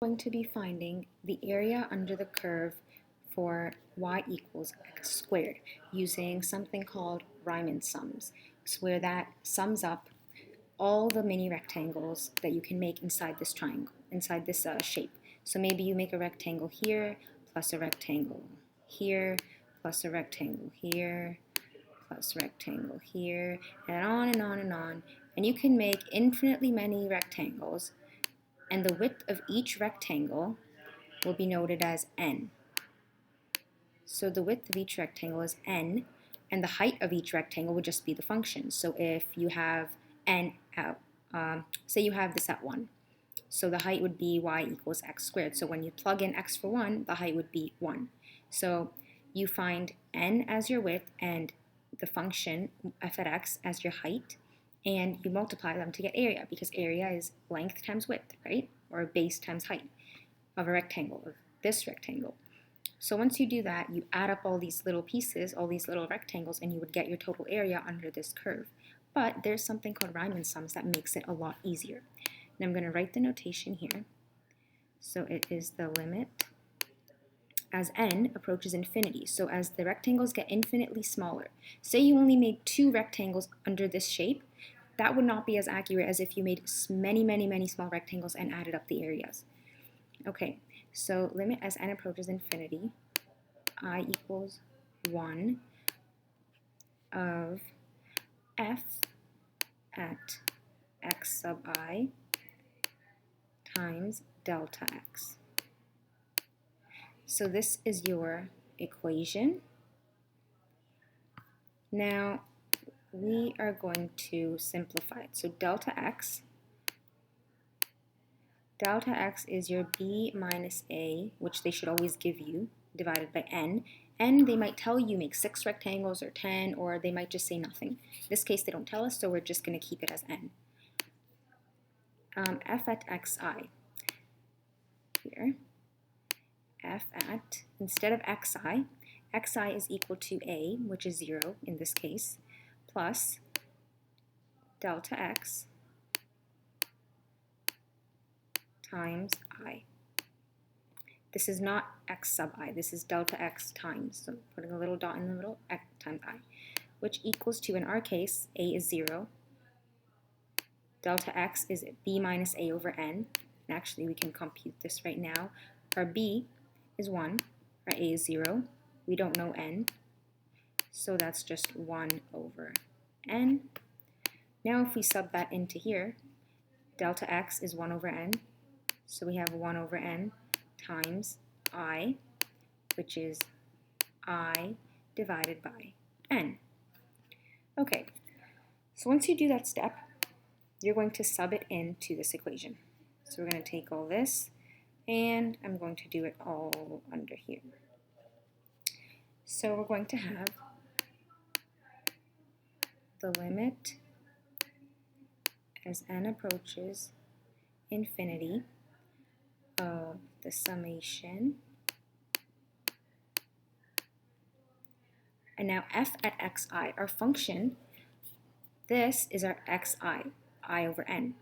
Going to be finding the area under the curve for y equals x squared using something called Riemann sums, so where that sums up all the mini rectangles that you can make inside this triangle, inside this shape. So maybe you make a rectangle here, plus a rectangle here, plus a rectangle here, plus rectangle here, and on and on and on. And you can make infinitely many rectangles, and the width of each rectangle will be noted as n. So the width of each rectangle is n, and the height of each rectangle would just be the function. So if you have n at, say you have this at 1, so the height would be y equals x squared. So when you plug in x for 1, the height would be 1. So you find n as your width and the function f at x as your height, and you multiply them to get area, because area is length times width, right? Or base times height of a rectangle, of this rectangle. So once you do that, you add up all these little pieces, all these little rectangles, and you would get your total area under this curve. But there's something called Riemann sums that makes it a lot easier. And I'm going to write the notation here. So it is the limit as n approaches infinity. So as the rectangles get infinitely smaller, say you only made 2 rectangles under this shape, that would not be as accurate as if you made many small rectangles and added up the areas. Okay, so limit as n approaches infinity, I equals 1 of f at x sub I times delta x. So this is your equation. Now we are going to simplify it. So delta x is your b minus a, which they should always give you, divided by n. And they might tell you make 6 rectangles or 10, or they might just say nothing. In this case, they don't tell us, so we're just going to keep it as n. F at xi. Here, f at, instead of xi is equal to a, which is 0 in this case, plus delta x times I. This is not x sub I, this is delta x times, so putting a little dot in the middle, x times I, which equals to, in our case, a is 0, delta x is b minus a over n, and actually we can compute this right now. Our b is 1, our a is 0, we don't know n, so that's just 1 over n. Now if we sub that into here, delta x is 1 over n, so we have 1 over n times I, which is I divided by n. Okay, so once you do that step, you're going to sub it into this equation. So we're going to take all this, and I'm going to do it all under here. So we're going to have the limit as n approaches infinity of the summation, and now f at xi, our function, this is our xi, I over n.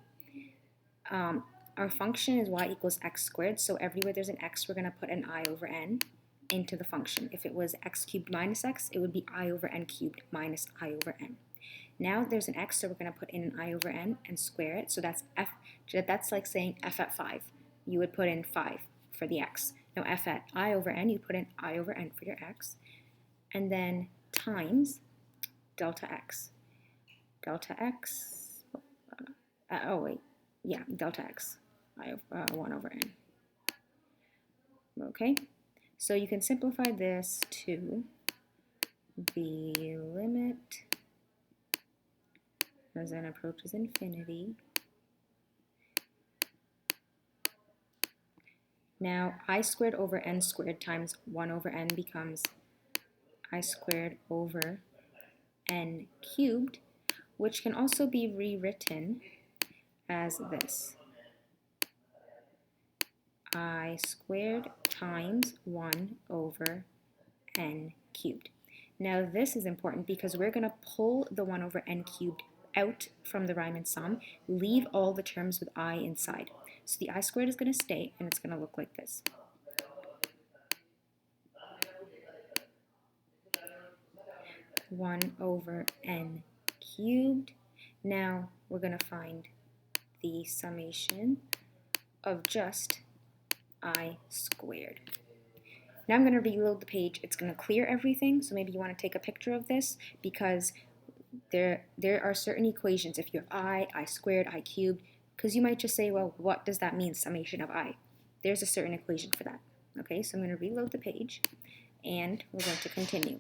Our function is y equals x squared, so everywhere there's an x, we're going to put an I over n into the function. If it was x cubed minus x, it would be I over n cubed minus I over n. Now there's an x, so we're going to put in an I over n and square it, so that's f. That's like saying f at 5. You would put in 5 for the x. Now f at I over n, you put in I over n for your x, and then times delta x. Delta x, delta x, 1 over n. Okay, so you can simplify this to the limit as n approaches infinity. Now I squared over n squared times 1 over n becomes I squared over n cubed, which can also be rewritten as this. I squared times 1 over n cubed. Now this is important because we're going to pull the 1 over n cubed out from the Riemann sum, leave all the terms with I inside. So the I squared is going to stay, and it's going to look like this. One over n cubed. Now we're going to find the summation of just I squared. Now I'm going to reload the page. It's going to clear everything, so maybe you want to take a picture of this because there are certain equations. If you're I squared, I cubed, because you might just say, well, what does that mean, summation of I? There's a certain equation for that. Okay, so I'm going to reload the page, and we're going to continue.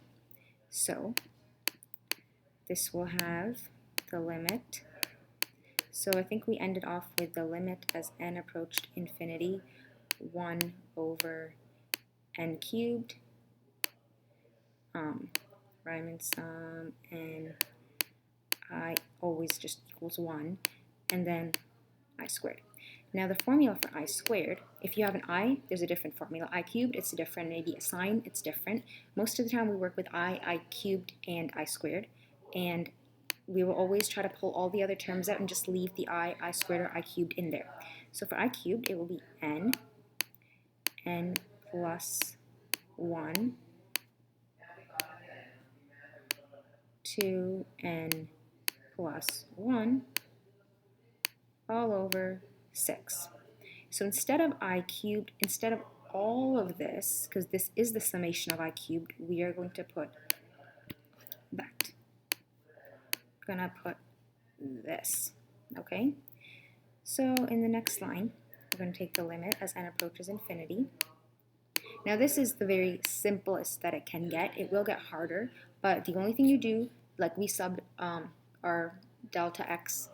So this will have the limit. So I think we ended off with the limit as n approached infinity, 1 over n cubed, Riemann sum, and I always just equals 1, and then I squared. Now the formula for I squared, if you have an I, there's a different formula. I cubed, it's different. Maybe a sign, it's different. Most of the time we work with I cubed, and I squared. And we will always try to pull all the other terms out and just leave the I squared, or I cubed in there. So for I cubed, it will be n plus 1, 2n plus 1, all over 6. So instead of I cubed, instead of all of this, because this is the summation of I cubed, we are going to put that. We're going to put this, okay? So in the next line, we're going to take the limit as n approaches infinity. Now this is the very simplest that it can get. It will get harder, but the only thing you do, like we subbed our delta x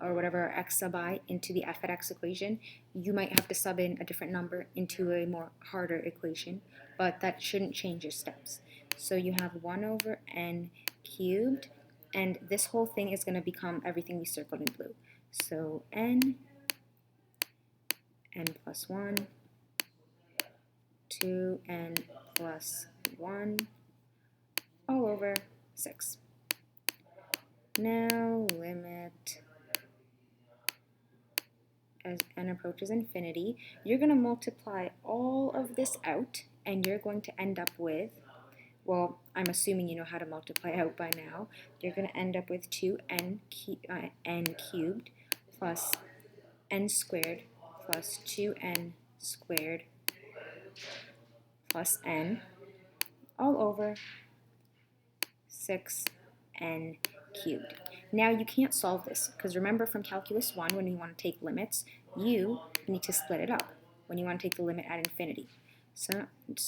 or whatever x sub I into the f at x equation, you might have to sub in a different number into a more harder equation, but that shouldn't change your steps. So you have 1 over n cubed, and this whole thing is going to become everything we circled in blue. So n plus 1, 2n plus 1, all over 6. Now limit as n approaches infinity. You're going to multiply all of this out, and you're going to end up with, well, I'm assuming you know how to multiply out by now. You're going to end up with 2n n cubed plus n squared plus 2n squared plus n all over 6n cubed. Now you can't solve this because remember from calculus 1, when you want to take limits, you need to split it up when you want to take the limit at infinity. So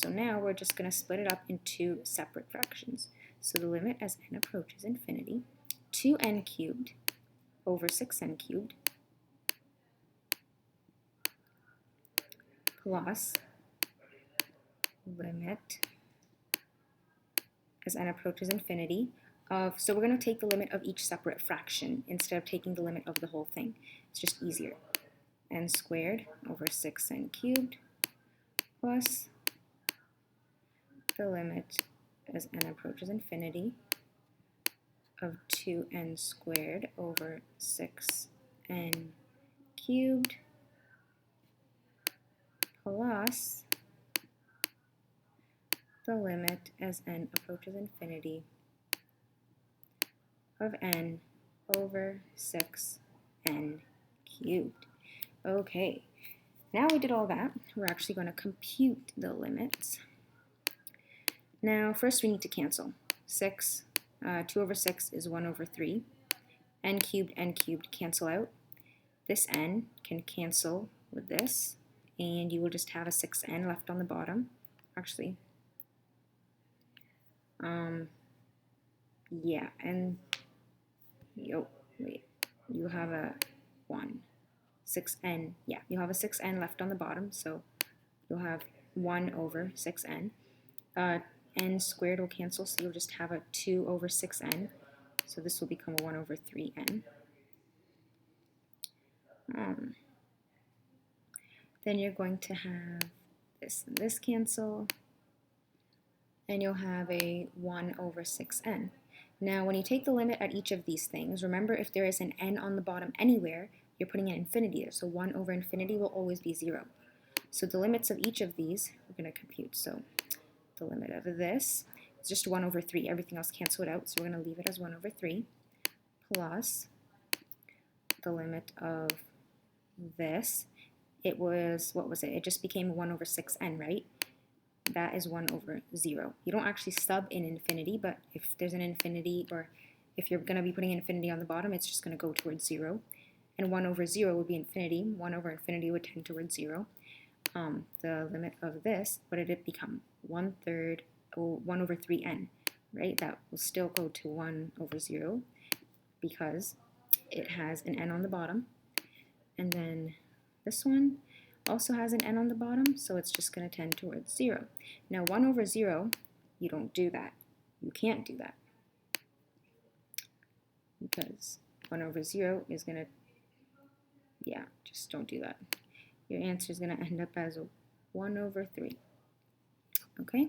now we're just going to split it up into separate fractions. So the limit as n approaches infinity, 2n cubed over 6n cubed plus limit as n approaches infinity of, so we're going to take the limit of each separate fraction instead of taking the limit of the whole thing. It's just easier. N squared over 6n cubed plus the limit as n approaches infinity of 2n squared over 6n cubed plus the limit as n approaches infinity of n over 6n cubed. Okay, now we did all that. We're actually going to compute the limits. Now first we need to cancel. 2 over 6 is 1 over 3. N cubed cancel out. This n can cancel with this, and you will just have a 6n left on the bottom. Actually, yeah, and you have a 1. 6n, yeah, you have a 6n left on the bottom, so you'll have 1 over 6n. N squared will cancel, so you'll just have a 2 over 6n, so this will become a 1 over 3n. Then you're going to have this and this cancel, and you'll have a 1 over 6n. Now, when you take the limit at each of these things, remember if there is an n on the bottom anywhere, you're putting an infinity there. So 1 over infinity will always be 0. So the limits of each of these, we're going to compute. So the limit of this is just 1 over 3. Everything else cancel it out, so we're going to leave it as 1 over 3 plus the limit of this. It was, what was it? It just became 1 over 6n, right? That is 1 over 0. You don't actually sub in infinity, but if there's an infinity, or if you're going to be putting infinity on the bottom, it's just going to go towards 0. And 1 over 0 would be infinity. 1 over infinity would tend towards 0. The limit of this, what did it become? 1/3, 1 over 3n, right? That will still go to 1 over 0 because it has an n on the bottom. And then this one also has an n on the bottom, so it's just going to tend towards 0. Now 1 over 0, you don't do that. You can't do that. Because 1 over 0 is going to, yeah, just don't do that. Your answer is going to end up as 1 over 3. Okay?